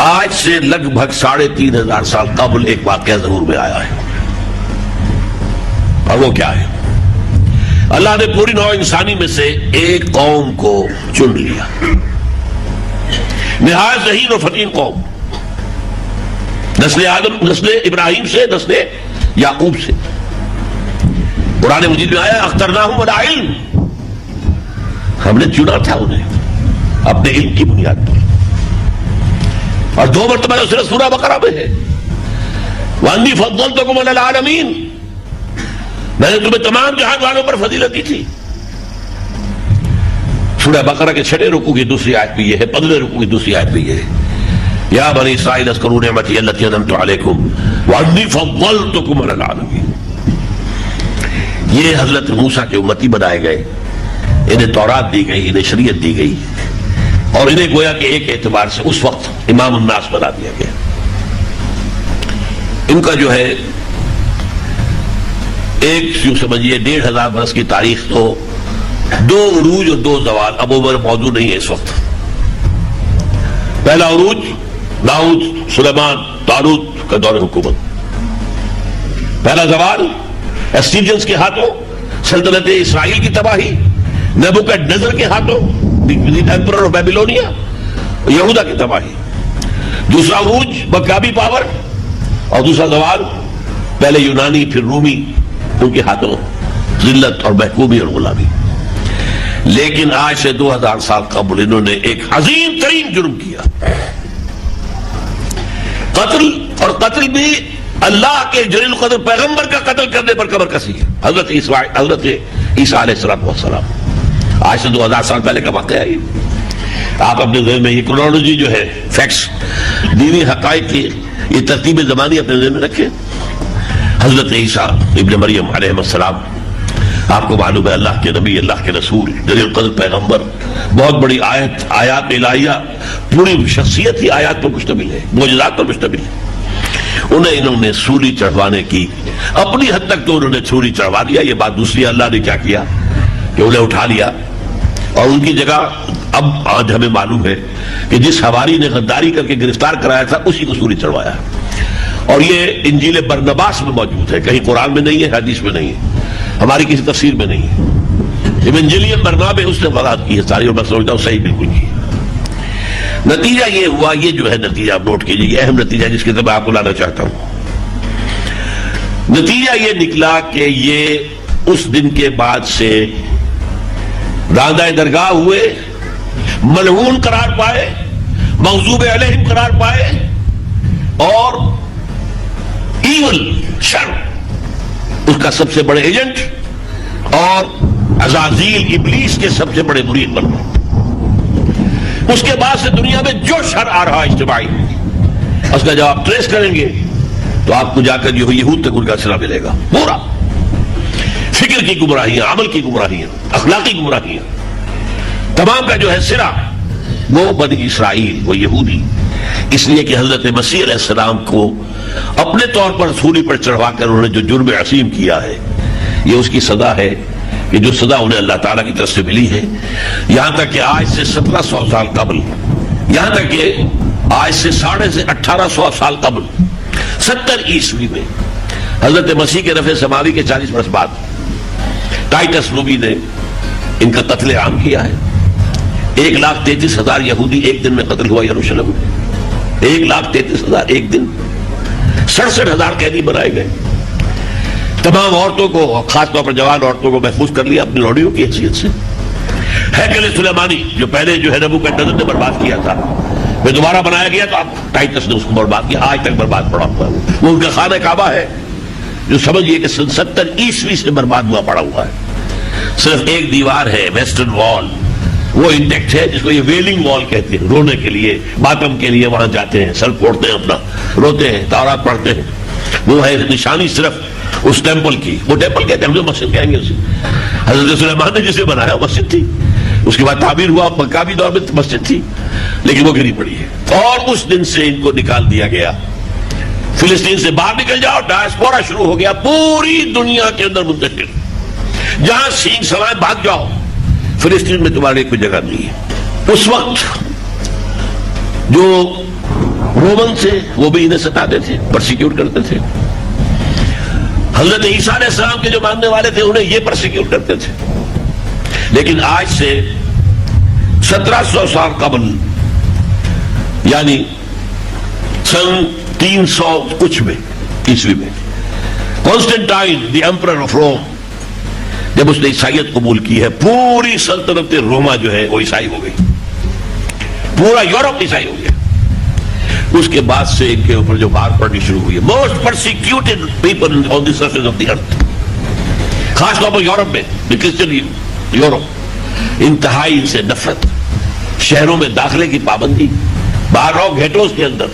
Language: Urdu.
آج سے لگ بھگ 3500 سال قبل ایک واقعہ ضرور میں آیا ہے، اور وہ کیا ہے؟ اللہ نے پوری نوع انسانی میں سے ایک قوم کو چن لیا، نہایت ذہین و فتین قوم، نسل آدم، نسل ابراہیم سے، نسل یعقوب سے۔ قرآن مجید میں آیا اخترناہم علی علم، ہم نے چنا تھا انہیں اپنے علم کی بنیاد پر، اور 2 مرتبہ صرف سورہ بقرہ میں ہے وَأَنِّي فَضَّلْتُكُمْ عَلَى الْعَالَمِينَ، میں نے تمہیں تمام جہان والوں پر فضیلت دی تھی۔ سورہ بقرہ کے 6 رکوع کی دوسری آیت بھی یہ ہے، 15 رکوع کی دوسری آیت بھی یہ ہے، یا بنی اسرائیل اذکروا نعمتی التی انعمت علیکم وانی فضلتکم علی العالمین۔ یہ حضرت موسیٰ کے امتی بنائے گئے، انہیں تورات دی گئی، انہیں شریعت دی گئی، اور انہیں گویا کہ ایک اعتبار سے اس وقت امام الناس بنا دیا گیا۔ ان کا جو ہے ایک یوں سمجھیے 1500 برس کی تاریخ تو 2 عروج اور 2 زوال اب عمر موجود نہیں ہے اس وقت۔ پہلا عروج داؤد، سلیمان، طالوت کا دور حکومت۔ پہلا زوال ایسٹیجنز کے ہاتھوں سلطنت اسرائیل کی تباہی، نیبوکڈنیزر کے ہاتھوں ایمپرر آف بیبیلونیا، یہودا کی تباہی۔ دوسرا عروج مکابی پاور، اور دوسرا زوال پہلے یونانی پھر رومی، ان کے ہاتھوں ذلت اور محکومی اور غلامی۔ لیکن آج سے 2000 سال قبل انہوں نے ایک عظیم ترین جرم کیا، قتل، اور قتل بھی اللہ کے جلیل القدر پیغمبر کا قتل کرنے پر کمر کسی ہے، حضرت عیسیٰ علیہ السلام۔ آج سے 2000 سال پہلے کا واقعہ ہے۔ آپ اپنے ذہن میں یہ کرونالوجی جو ہے، فیکٹس، دینی حقائق کی یہ ترتیب زمانی اپنے ذہن میں رکھیں۔ حضرت عیسیٰ ابن مریم علیہ السلام، آپ کو معلوم ہے اللہ کے نبی، اللہ کے رسول، جلیل القدر پیغمبر، بہت بڑی آیات الہیہ، پوری شخصیت ہی آیات پر مشتمل ہے، معجزات پر مشتمل ہے۔ انہوں نے سولی چڑھوانے کی اپنی حد تک تو انہوں نے سولی چڑھوا دیا۔ یہ بات دوسری، اللہ نے کیا کیا کہ انہیں اٹھا لیا، اور ان کی جگہ اب آج ہمیں معلوم ہے کہ جس حواری نے غداری کر کے گرفتار کرایا تھا اسی کو سولی چڑھوایا، اور یہ انجیل برنباس میں موجود ہے، کہیں قرآن میں نہیں ہے، حدیث میں نہیں ہے، ہماری کسی تفسیر میں نہیں ہے۔ ایونجیلین برنابے اس نے وضاحت کی ہے ساری، اور میں سمجھتا ہوں صحیح بالکل کی ہے۔ نتیجہ یہ ہوا، یہ جو ہے نتیجہ آپ نوٹ کیجیے، یہ اہم نتیجہ جس کی طرف آپ کو لانا چاہتا ہوں۔ نتیجہ یہ نکلا کہ یہ اس دن کے بعد سے راندہ درگاہ ہوئے، ملعون قرار پائے، مغضوب علیہم قرار پائے، اور ایول، شر، اس کا سب سے بڑے ایجنٹ، اور عزازیل ابلیس کے سب سے بڑے مرید بن گئے۔ اس کے بعد سے دنیا میں جو شر آ رہا ہے اجتماعی، اس کا جب آپ ٹریس کریں گے تو آپ کو جا کر یہود تک ان کا سرا ملے گا، پورا فکر کی گمراہیاں، عمل کی گمراہیاں، اخلاقی گمراہیاں، تمام کا جو ہے سرا وہ بنی اسرائیل، وہ یہودی۔ اس لیے کہ حضرت مسیح علیہ السلام کو اپنے طور پر سولی پر چڑھوا کر انہوں نے جو جرم عظیم کیا ہے، یہ اس کی سزا ہے، کہ جو سزا انہیں اللہ تعالیٰ کی طرف سے ملی ہے۔ یہاں تک کہ آج سے 1700 سال قبل، یہاں تک کہ آج سے 1850 سال قبل، 70 عیسوی میں حضرت مسیح کے رفع سماوی کے 40 برس بعد ٹائٹس رومی نے ان کا قتل عام کیا ہے۔ 1,33,000 یہودی ایک دن میں قتل ہوا یروشلم میں، 1,33,000 ایک دن، 67,000 قیدی بنائے گئے۔ تمام عورتوں کو، خاص طور پر جوان عورتوں کو محفوظ کر لیا اپنی لوڈیوں کی حیثیت سے۔ ہیکل سلیمانی جو پہلے جو ہے نیبوکڈنیزر نے برباد کیا تھا، پھر دوبارہ بنایا گیا تو اب ٹائٹس نے اس کو برباد کیا، آج تک برباد پڑا ہوا ہے۔ وہ ان کا خانہ کعبہ ہے جو سمجھیے کہ 70 عیسوی سے برباد ہوا پڑا ہوا ہے۔ صرف ایک دیوار ہے، ویسٹرن وال، وہ انٹیکٹ ہے، جس کو یہ ویلنگ وال کہتے ہیں، رونے کے لیے، ماتم کے لیے وہاں جاتے ہیں، سر پھوڑتے ہیں، اپنا روتے ہیں، تورات پڑھتے ہیں۔ وہ ہے نشانی صرف اس ٹیمپل کی، وہ ٹیمپل کہتے ہیں، ہم جو مسجد کہیں گے اسے۔ حضرت سلیمان نے جسے بنایا مسجد تھی، اس کے بعد تعبیر ہوا، مکابی دور میں مسجد تھی، لیکن وہ گری پڑی ہے۔ اور اس دن سے ان کو نکال دیا گیا، فلسطین سے باہر نکل جاؤ، ڈائسپورا شروع ہو گیا پوری دنیا کے اندر منتشر، جہاں سینگ سوائے بھاگ جاؤ، فلسطین میں تمہارے کوئی جگہ نہیں ہے۔ اس وقت جو رومن سے وہ بھی انہیں ستاتے تھے, پرسیکیوٹ کرتے تھے. حضرت عیسیٰ علیہ السلام کے جو ماننے والے تھے انہیں یہ پرسیکیوٹ کرتے تھے. لیکن آج سے 1700 سال قبل, یعنی سن 300 کچھ میں عیسوی میں, کانسٹنٹائن دی ایمپرر آف روم, جب اس نے عیسائیت قبول کی ہے, پوری سلطنت روما جو ہے وہ عیسائی ہو گئی, پورا یورپ عیسائی ہو گیا. اس کے بعد سے ان کے اوپر جو مار پڑنی شروع ہوئی ہے, most persecuted people on the surface of the earth, خاص طور پر یورپ میں, کرسچن یورپ, انتہائی سے نفرت, شہروں میں داخلے کی پابندی, باہر رہو گھیٹوز کے اندر,